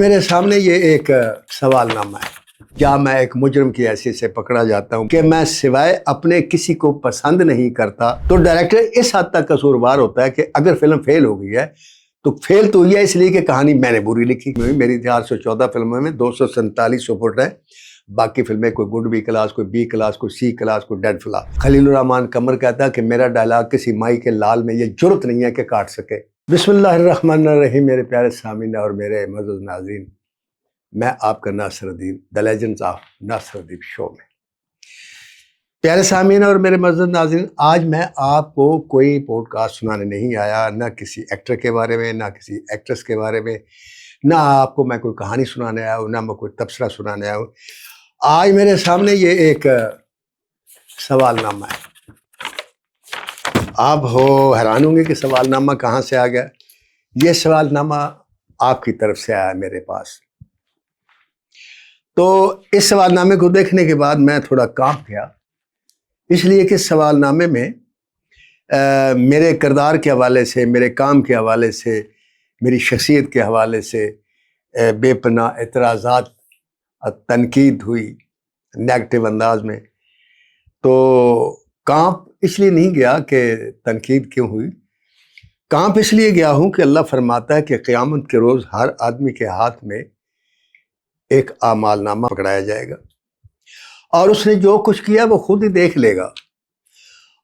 میرے سامنے یہ ایک سوال نامہ ہے. کیا میں ایک مجرم کی حیثیت سے پکڑا جاتا ہوں کہ میں سوائے اپنے کسی کو پسند نہیں کرتا؟ تو ڈائریکٹر اس حد تک قصوروار ہوتا ہے کہ اگر فلم فیل ہو گئی ہے تو فیل تو یہ ہے اس لیے کہ کہانی میں نے بری لکھی. میری 414 فلموں میں 247 سپورٹ ہیں. باقی فلمیں کوئی گڈ بی کلاس، کوئی بی کلاس، کوئی سی کلاس، کوئی ڈیڈ فلا. خلیل الرحمان قمر کہتا ہے کہ میرا ڈائلاگ کسی مائی کے لال میں یہ جرت نہیں ہے کہ کاٹ سکے. بسم اللہ الرحمن الرحیم. میرے پیارے سامعین اور میرے معزز ناظرین، میں آپ کا ناصر الدین دی لیجنڈز آف ناصر الدین شو میں. پیارے سامعین اور میرے معزز ناظرین، آج میں آپ کو کوئی پوڈ کاسٹ سنانے نہیں آیا، نہ کسی ایکٹر کے بارے میں، نہ کسی ایکٹریس کے بارے میں، نہ آپ کو میں کوئی کہانی سنانے آیا ہوں، نہ میں کوئی تبصرہ سنانے آیا ہوں. آج میرے سامنے یہ ایک سوال نامہ ہے. آپ حیران ہوں گے کہ سوال نامہ کہاں سے آ گیا. یہ سوال نامہ آپ کی طرف سے آیا میرے پاس. تو اس سوال نامے کو دیکھنے کے بعد میں تھوڑا کانپ گیا، اس لیے کہ سوال نامے میں میرے کردار کے حوالے سے، میرے کام کے حوالے سے، میری شخصیت کے حوالے سے بے پناہ اعتراضات، تنقید ہوئی نیگیٹو انداز میں. تو کانپ اس لیے نہیں گیا کہ تنقید کیوں ہوئی، کانپ اس لیے گیا ہوں کہ اللہ فرماتا ہے کہ قیامت کے روز ہر آدمی کے ہاتھ میں ایک اعمال نامہ پکڑایا جائے گا، اور اس نے جو کچھ کیا وہ خود ہی دیکھ لے گا،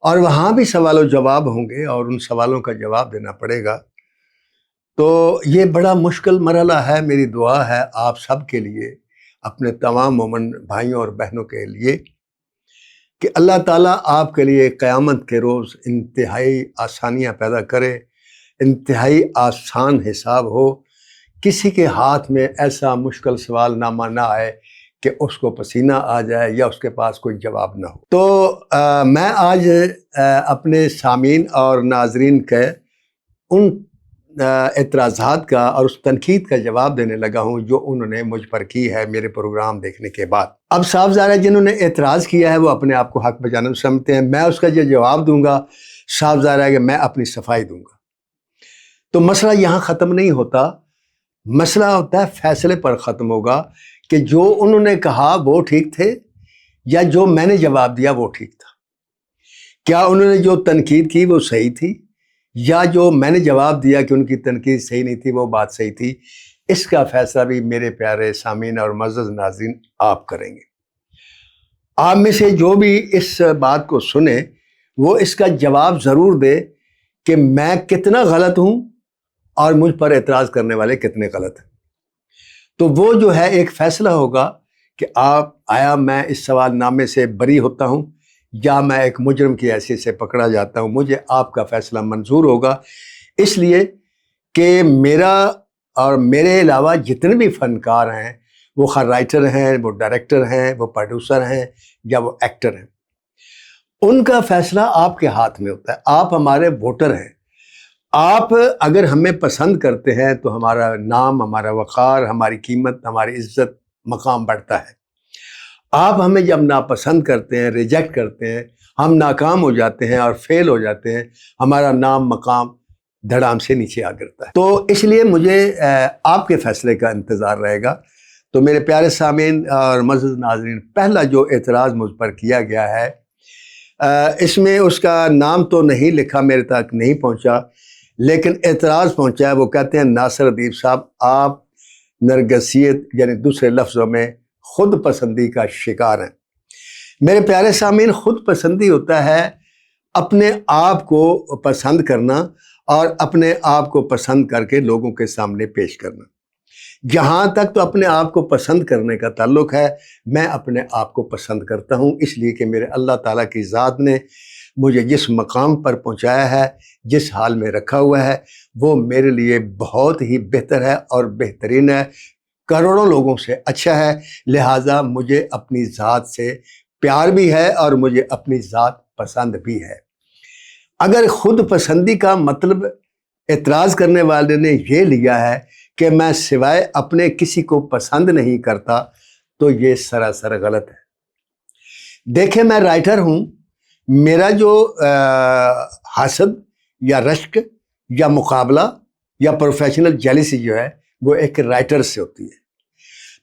اور وہاں بھی سوال و جواب ہوں گے اور ان سوالوں کا جواب دینا پڑے گا. تو یہ بڑا مشکل مرحلہ ہے. میری دعا ہے آپ سب کے لیے، اپنے تمام مومن بھائیوں اور بہنوں کے لیے، کہ اللہ تعالیٰ آپ کے لیے قیامت کے روز انتہائی آسانیاں پیدا کرے، انتہائی آسان حساب ہو، کسی کے ہاتھ میں ایسا مشکل سوال نامہ نہ آئے کہ اس کو پسینہ آ جائے یا اس کے پاس کوئی جواب نہ ہو. تو میں آج اپنے سامعین اور ناظرین کے ان اعتراضات کا اور اس تنقید کا جواب دینے لگا ہوں جو انہوں نے مجھ پر کی ہے میرے پروگرام دیکھنے کے بعد. اب صاف ظاہر ہے جنہوں نے اعتراض کیا ہے وہ اپنے آپ کو حق بجانب سمجھتے ہیں. میں اس کا جو جواب دوں گا صاف ظاہر ہے کہ میں اپنی صفائی دوں گا. تو مسئلہ یہاں ختم نہیں ہوتا، مسئلہ ہوتا ہے فیصلے پر ختم ہوگا کہ جو انہوں نے کہا وہ ٹھیک تھے یا جو میں نے جواب دیا وہ ٹھیک تھا. کیا انہوں نے جو تنقید کی وہ صحیح تھی، یا جو میں نے جواب دیا کہ ان کی تنقید صحیح نہیں تھی وہ بات صحیح تھی. اس کا فیصلہ بھی میرے پیارے سامعین اور معزز ناظرین آپ کریں گے. آپ میں سے جو بھی اس بات کو سنے وہ اس کا جواب ضرور دے کہ میں کتنا غلط ہوں اور مجھ پر اعتراض کرنے والے کتنے غلط ہیں. تو وہ جو ہے ایک فیصلہ ہوگا کہ آیا میں اس سوال نامے سے بری ہوتا ہوں یا میں ایک مجرم کی حیثیت سے پکڑا جاتا ہوں. مجھے آپ کا فیصلہ منظور ہوگا، اس لیے کہ میرا اور میرے علاوہ جتنے بھی فنکار ہیں، وہ خواہ رائٹر ہیں، وہ ڈائریکٹر ہیں، وہ پروڈیوسر ہیں یا وہ ایکٹر ہیں، ان کا فیصلہ آپ کے ہاتھ میں ہوتا ہے. آپ ہمارے ووٹر ہیں. آپ اگر ہمیں پسند کرتے ہیں تو ہمارا نام، ہمارا وقار، ہماری قیمت، ہماری عزت، مقام بڑھتا ہے. آپ ہمیں جب ناپسند کرتے ہیں، ریجیکٹ کرتے ہیں، ہم ناکام ہو جاتے ہیں اور فیل ہو جاتے ہیں، ہمارا نام، مقام دھڑام سے نیچے آ گرتا ہے. تو اس لیے مجھے آپ کے فیصلے کا انتظار رہے گا. تو میرے پیارے سامعین اور معزز ناظرین، پہلا جو اعتراض مجھ پر کیا گیا ہے، اس میں اس کا نام تو نہیں لکھا، میرے تک نہیں پہنچا، لیکن اعتراض پہنچا ہے. وہ کہتے ہیں ناصر ادیب صاحب، آپ نرگسیت یعنی دوسرے لفظوں میں خود پسندی کا شکار ہیں. میرے پیارے سامعین، خود پسندی ہوتا ہے اپنے آپ کو پسند کرنا اور اپنے آپ کو پسند کر کے لوگوں کے سامنے پیش کرنا. جہاں تک تو اپنے آپ کو پسند کرنے کا تعلق ہے، میں اپنے آپ کو پسند کرتا ہوں، اس لیے کہ میرے اللہ تعالیٰ کی ذات نے مجھے جس مقام پر پہنچایا ہے، جس حال میں رکھا ہوا ہے، وہ میرے لیے بہت ہی بہتر ہے اور بہترین ہے، کروڑوں لوگوں سے اچھا ہے. لہٰذا مجھے اپنی ذات سے پیار بھی ہے اور مجھے اپنی ذات پسند بھی ہے. اگر خود پسندی کا مطلب اعتراض کرنے والے نے یہ لیا ہے کہ میں سوائے اپنے کسی کو پسند نہیں کرتا، تو یہ سراسر غلط ہے. دیکھیں، میں رائٹر ہوں. میرا جو حسد یا رشک یا مقابلہ یا پروفیشنل جیلیسی جو ہے وہ ایک رائٹر سے ہوتی ہے۔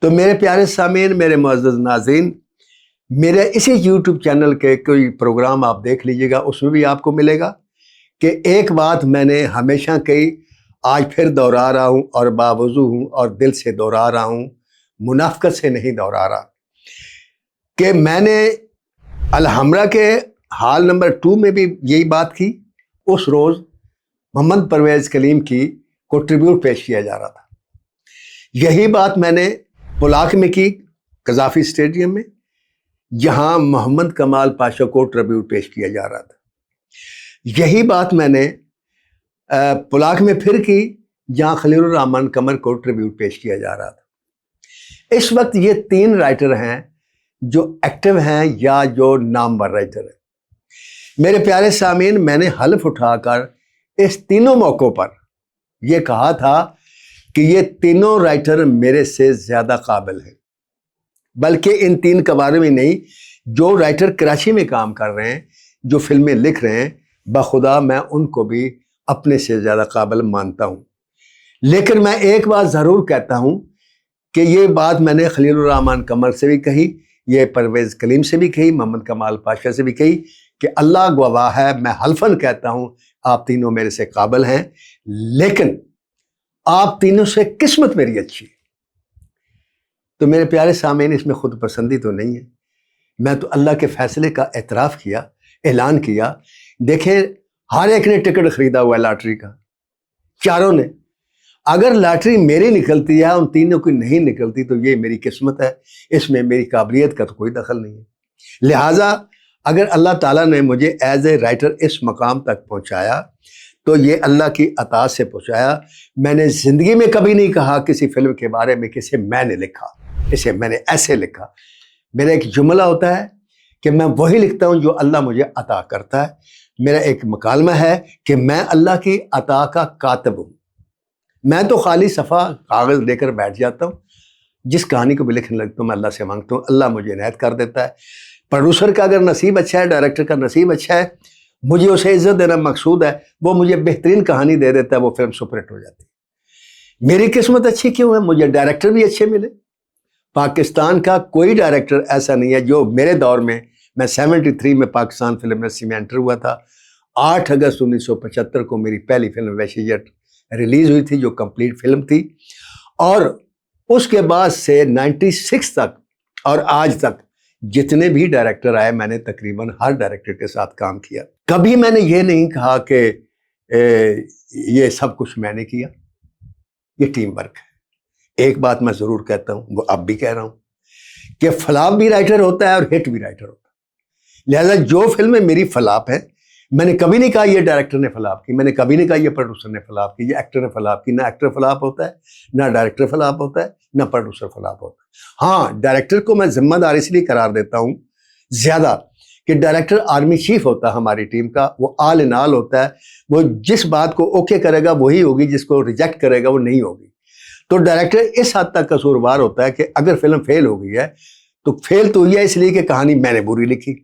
تو میرے پیارے سامعین، میرے معزز ناظرین، میرے اسی یوٹیوب چینل کے کوئی پروگرام آپ دیکھ لیجئے گا، اس میں بھی آپ کو ملے گا کہ ایک بات میں نے ہمیشہ کہی، آج پھر دوہرا رہا ہوں، اور باوضو ہوں اور دل سے دوہرا رہا ہوں، منافقت سے نہیں دوہرا رہا، کہ میں نے الحمرہ کے ہال نمبر 2 میں بھی یہی بات کی۔ اس روز محمد پرویز کلیم کی کو ٹریبیوٹ پیش کیا جا رہا تھا۔ یہی بات میں نے پولاک میں کی، قذافی اسٹیڈیم میں، جہاں محمد کمال پاشا کو ٹریبیوٹ پیش کیا جا رہا تھا۔ یہی بات میں نے پولاک میں پھر کی، جہاں خلیل الرحمن قمر کو ٹریبیوٹ پیش کیا جا رہا تھا۔ اس وقت یہ 3 رائٹر ہیں جو ایکٹیو ہیں یا جو نامور رائٹر ہیں۔ میرے پیارے سامعین، میں نے حلف اٹھا کر اس تینوں موقعوں پر یہ کہا تھا کہ یہ تینوں رائٹر میرے سے زیادہ قابل ہیں، بلکہ ان 3 کے بارے میں نہیں، جو رائٹر کراچی میں کام کر رہے ہیں، جو فلمیں لکھ رہے ہیں، بخدا میں ان کو بھی اپنے سے زیادہ قابل مانتا ہوں۔ لیکن میں ایک بات ضرور کہتا ہوں کہ یہ بات میں نے خلیل الرحمن قمر سے بھی کہی، یہ پرویز کلیم سے بھی کہی، محمد کمال پاشا سے بھی کہی، کہ اللہ گواہ ہے، میں حلفاً کہتا ہوں آپ تینوں میرے سے قابل ہیں، لیکن آپ تینوں سے قسمت میری اچھی ہے۔ تو میرے پیارے سامعین، اس میں خود پسندی تو نہیں ہے، میں تو اللہ کے فیصلے کا اعتراف کیا، اعلان کیا۔ دیکھیں، ہر ایک نے ٹکٹ خریدا ہوا ہے لاٹری کا، چاروں نے۔ اگر لاٹری میری نکلتی ہے، ان تینوں کی نہیں نکلتی، تو یہ میری قسمت ہے، اس میں میری قابلیت کا تو کوئی دخل نہیں ہے۔ لہٰذا اگر اللہ تعالیٰ نے مجھے ایز اے رائٹر اس مقام تک پہنچایا تو یہ اللہ کی عطا سے پہنچایا۔ میں نے زندگی میں کبھی نہیں کہا کسی فلم کے بارے میں کہ اسے میں نے لکھا، اسے میں نے ایسے لکھا۔ میرا ایک جملہ ہوتا ہے کہ میں وہی لکھتا ہوں جو اللہ مجھے عطا کرتا ہے۔ میرا ایک مکالمہ ہے کہ میں اللہ کی عطا کا کاتب ہوں۔ میں تو خالی صفحہ کاغذ لے کر بیٹھ جاتا ہوں، جس کہانی کو بھی لکھنے لگتا ہوں میں اللہ سے مانگتا ہوں، اللہ مجھے عنایت کر دیتا ہے۔ پروڈیوسر کا اگر نصیب اچھا ہے، ڈائریکٹر کا نصیب اچھا ہے، مجھے اسے عزت دینا مقصود ہے، وہ مجھے بہترین کہانی دے دیتا ہے، وہ فلم سپر ہٹ ہو جاتی ہے۔ میری قسمت اچھی کیوں ہے؟ مجھے ڈائریکٹر بھی اچھے ملے۔ پاکستان کا کوئی ڈائریکٹر ایسا نہیں ہے جو میرے دور میں 73 میں پاکستان فلم انڈسٹری میں انٹر ہوا تھا۔ 8 اگست 1975 کو میری پہلی فلم وحشی جٹ ریلیز ہوئی تھی، جو کمپلیٹ فلم تھی، اور اس کے بعد سے 96 تک اور آج تک جتنے بھی ڈائریکٹر آئے، میں نے تقریباً ہر ڈائریکٹر کے ساتھ کام کیا۔ کبھی میں نے یہ نہیں کہا کہ یہ سب کچھ میں نے کیا، یہ ٹیم ورک ہے۔ ایک بات میں ضرور کہتا ہوں، وہ اب بھی کہہ رہا ہوں، کہ فلاپ بھی رائٹر ہوتا ہے اور ہٹ بھی رائٹر ہوتا ہے۔ لہذا جو فلمیں میری فلاپ ہیں، میں نے کبھی نہیں کہا یہ ڈائریکٹر نے فلاپ کی، میں نے کبھی نہیں کہا یہ پروڈیوسر نے فلاپ کی، یہ ایکٹر نے فلاپ کی۔ نہ ایکٹر فلاپ ہوتا ہے، نہ ڈائریکٹر فلاپ ہوتا ہے، نہ پروڈیوسر فلاپ ہوتا ہے۔ ہاں، ڈائریکٹر کو میں ذمہ دار اس لیے قرار دیتا ہوں زیادہ کہ ڈائریکٹر آرمی چیف ہوتا ہے ہماری ٹیم کا، وہ آل ان آل ہوتا ہے، وہ جس بات کو اوکے کرے گا وہی ہوگی، جس کو ریجیکٹ کرے گا وہ نہیں ہوگی۔ تو ڈائریکٹر اس حد تک قصوروار ہوتا ہے کہ اگر فلم فیل ہو گئی ہے تو فیل تو ہوئی ہے اس لیے کہ کہانی میں نے بری لکھی،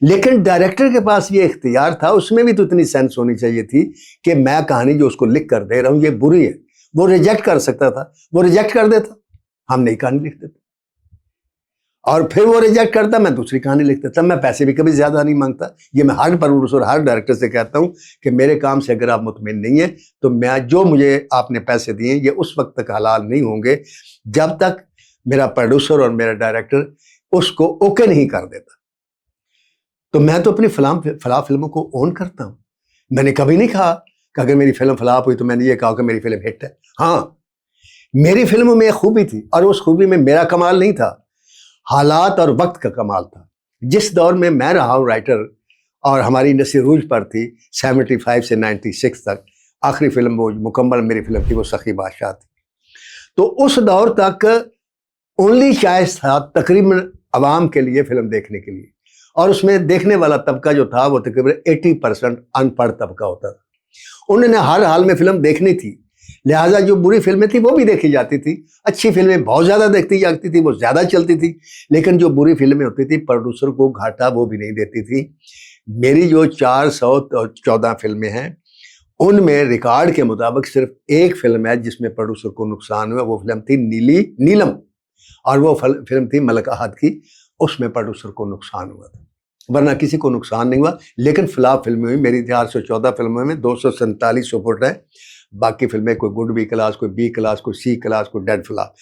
لیکن ڈائریکٹر کے پاس یہ اختیار تھا، اس میں بھی تو اتنی سینس ہونی چاہیے تھی کہ میں کہانی جو اس کو لکھ کر دے رہا ہوں یہ بری ہے، وہ ریجیکٹ کر سکتا تھا، وہ ریجیکٹ کر دیتا، ہم نئی کہانی لکھ دیتے، اور پھر وہ ریجیکٹ کرتا، میں دوسری کہانی لکھ دیتا۔ میں پیسے بھی کبھی زیادہ نہیں مانگتا، یہ میں ہر پروڈیوسر ہر ڈائریکٹر سے کہتا ہوں کہ میرے کام سے اگر آپ مطمئن نہیں ہیں تو میں جو مجھے آپ نے پیسے دیے یہ اس وقت تک حلال نہیں ہوں گے جب تک میرا پروڈیوسر اور میرا ڈائریکٹر اس کو اوکے نہیں کر دیتا۔ تو میں تو اپنی فلاپ فلموں کو اون کرتا ہوں۔ میں نے کبھی نہیں کہا کہ اگر میری فلم فلاپ ہوئی تو میں نے یہ کہا کہ میری فلم ہٹ ہے۔ ہاں، میری فلم میں ایک خوبی تھی، اور اس خوبی میں میرا کمال نہیں تھا، حالات اور وقت کا کمال تھا۔ جس دور میں میں رہا ہوں رائٹر اور ہماری انڈسٹری عروج پر تھی، 75 سے 96 تک، آخری فلم وہ مکمل میری فلم تھی، وہ سخی بادشاہ تھی۔ تو اس دور تک اونلی چوائس تھا تقریباً عوام کے لیے فلم دیکھنے کے لیے، اور اس میں دیکھنے والا طبقہ جو تھا وہ تقریباً 80% ان پڑھ طبقہ ہوتا تھا۔ انہوں نے ہر حال میں فلم دیکھنی تھی، لہٰذا جو بری فلمیں تھیں وہ بھی دیکھی جاتی تھی، اچھی فلمیں بہت زیادہ دیکھی جاتی تھی، وہ زیادہ چلتی تھی، لیکن جو بری فلمیں ہوتی تھی پروڈیوسر کو گھاٹا وہ بھی نہیں دیتی تھی۔ میری جو 414 فلمیں ہیں ان میں ریکارڈ کے مطابق صرف ایک فلم ہے جس میں پروڈیوسر کو نقصان ہوا، وہ فلم تھی نیلم، اور وہ فلم تھی ملک احد کی، اس میں پروڈیوسر کو نقصان ہوا تھا، ورنہ کسی کو نقصان نہیں ہوا۔ لیکن فلاپ فلمیں ہوئی، میری 414 فلموں میں 247 سپورٹ ہے، باقی فلمیں کوئی گڈ بی کلاس، کوئی بی کلاس، کوئی سی کلاس، کوئی ڈیڈ فلاپ۔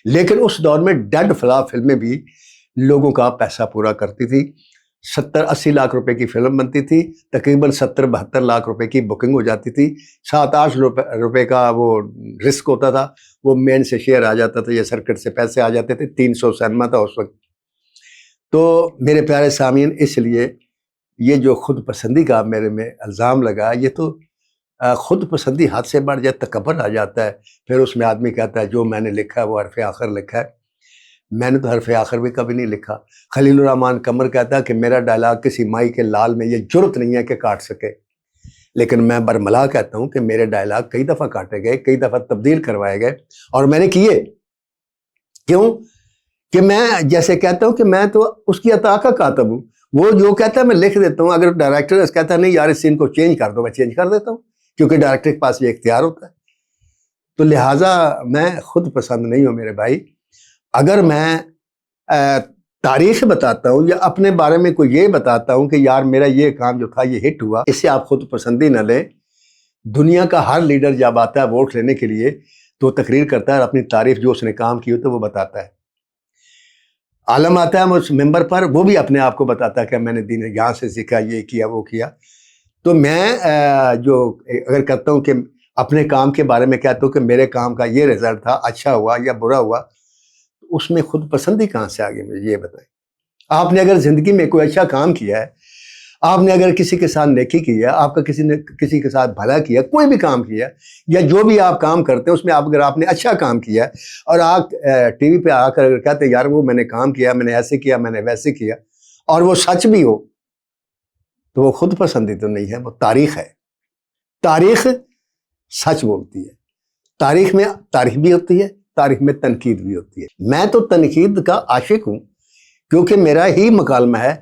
لیکن اس دور میں ڈیڈ فلاپ فلمیں بھی لوگوں کا پیسہ پورا کرتی تھی۔ 70-80 لاکھ روپے کی فلم بنتی تھی، تقریباً 70-72 لاکھ روپے کی بکنگ ہو جاتی تھی، 7-8 روپے کا وہ رسک ہوتا تھا، وہ مین سے شیئر آ جاتا تھا یا سرکٹ سے پیسے آ جاتے تھے، 300 سینما تھا اس وقت۔ تو میرے پیارے سامعین، اس لیے یہ جو خود پسندی کا میرے میں الزام لگا، یہ تو خود پسندی حد سے بڑھ جائے، تکبر آ جاتا ہے۔ پھر اس میں آدمی کہتا ہے جو میں نے لکھا ہے وہ حرف آخر لکھا ہے۔ میں نے تو حرف آخر بھی کبھی نہیں لکھا۔ خلیل الرحمن قمر کہتا ہے کہ میرا ڈائلاگ کسی مائی کے لال میں یہ جرت نہیں ہے کہ کاٹ سکے، لیکن میں برملا کہتا ہوں کہ میرے ڈائلاگ کئی دفعہ کاٹے گئے، کئی دفعہ تبدیل کروائے گئے، اور میں نے کیے۔ کیوں کہ میں جیسے کہتا ہوں کہ میں تو اس کی عطا کا کاتب ہوں، وہ جو کہتا ہے میں لکھ دیتا ہوں۔ اگر ڈائریکٹر کہتا ہے نہیں یار اس سین کو چینج کر دو، میں چینج کر دیتا ہوں، کیونکہ ڈائریکٹر کے پاس یہ اختیار ہوتا ہے۔ تو لہٰذا میں خود پسند نہیں ہوں میرے بھائی۔ اگر میں تاریخ بتاتا ہوں یا اپنے بارے میں کوئی یہ بتاتا ہوں کہ یار میرا یہ کام جو تھا یہ ہٹ ہوا، اس سے آپ خود پسندی نہ لیں۔ دنیا کا ہر لیڈر جب آتا ہے ووٹ لینے کے لیے تو تقریر کرتا ہے اور اپنی تعریف جو اس نے کام کی ہوتی ہے وہ بتاتا ہے۔ عالم آتا ہے اس ممبر پر، وہ بھی اپنے آپ کو بتاتا ہے کہ میں نے دین یہاں سے سیکھا، یہ کیا وہ کیا۔ تو میں جو اگر کہتا ہوں کہ اپنے کام کے بارے میں کہتا ہوں کہ میرے کام کا یہ رزلٹ تھا، اچھا ہوا یا برا ہوا، اس میں خود پسندی کہاں سے آگے مجھے یہ بتائیں۔ آپ نے اگر زندگی میں کوئی اچھا کام کیا ہے، آپ نے اگر کسی کے ساتھ نیکی کی ہے، آپ کا کسی نے کسی کے ساتھ بھلا کیا، کوئی بھی کام کیا یا جو بھی آپ کام کرتے ہیں اس میں اگر آپ نے اچھا کام کیا ہے اور آپ ٹی وی پہ آ کر اگر کہتے ہیں یار وہ میں نے کام کیا، میں نے ایسے کیا، میں نے ویسے کیا، اور وہ سچ بھی ہو، تو وہ خود پسندی تو نہیں ہے، وہ تاریخ ہے۔ تاریخ سچ بولتی ہے، تاریخ میں تاریخ بھی ہوتی ہے، تاریخ میں تنقید بھی ہوتی ہے۔ میں تو تنقید کا عاشق ہوں، کیونکہ میرا ہی مکالمہ ہے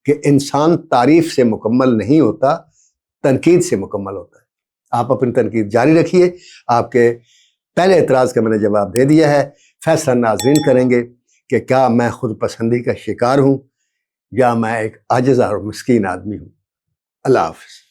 کہ انسان تعریف سے مکمل نہیں ہوتا، تنقید سے مکمل ہوتا ہے۔ آپ اپنی تنقید جاری رکھیے۔ آپ کے پہلے اعتراض کا میں نے جواب دے دیا ہے، فیصلہ ناظرین کریں گے کہ کیا میں خود پسندی کا شکار ہوں یا میں ایک عاجز اور مسکین آدمی ہوں۔ اللہ حافظ۔